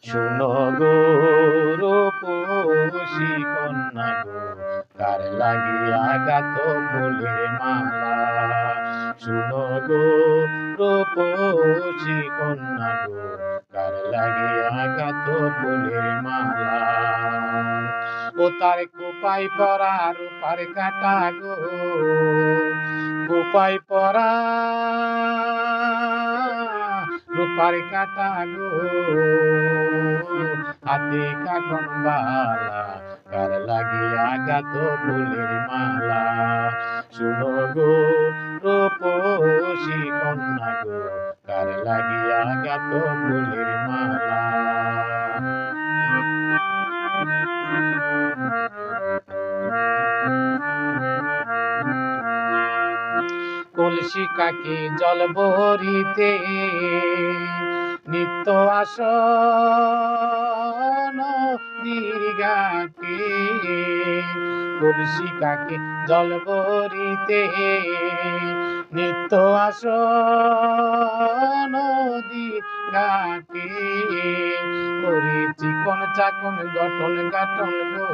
শুনো গো রূপসী কন্যা গো, কার লাগিয়া গাত ফুলের মালা। শুনো গো রূপসী কন্যা গো, কার লাগিয়া গাত ফুলের মালা। ও তার কোপাই পরা রূপার কাটা গো, কোপাই পরা রূপার কাটা গো, হাতে কাটন বালা, কার লাগিয়া গাত ফুলের মালা। শুনো গো রূপসী কন্যা গো, কার লাগিয়া গাত ফুলের মালা। কলসি কাকে জল ভরিতে নিত্য আসন নদীর ঘাটে। কলসি কাকে জল ভরিতে নিত্য আসন নদীর ঘাটে। ওরে চিকন চাকন গঠন গাঠন গো,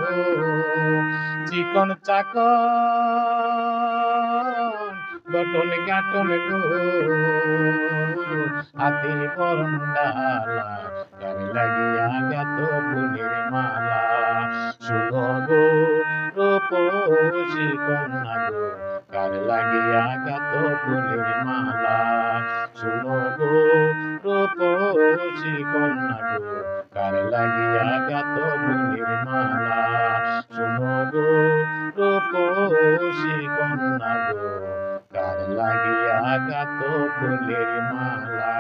চিকন চাকন গঠন গাঠন গো, হাতে বরণ ডালা, কার লাগিয়া গাত ফুলের মালা। শুনো গো রূপসী কন্যা গো, কার লাগিয়া গাত ফুলের মালা। শুনো গো রূপসী কন্যা গো, কার লাগিয়া গাত ফুলের মালা। শুনো গো রূপসী কন্যা গো, কার লাগিয়া গাত ফুলের মালা।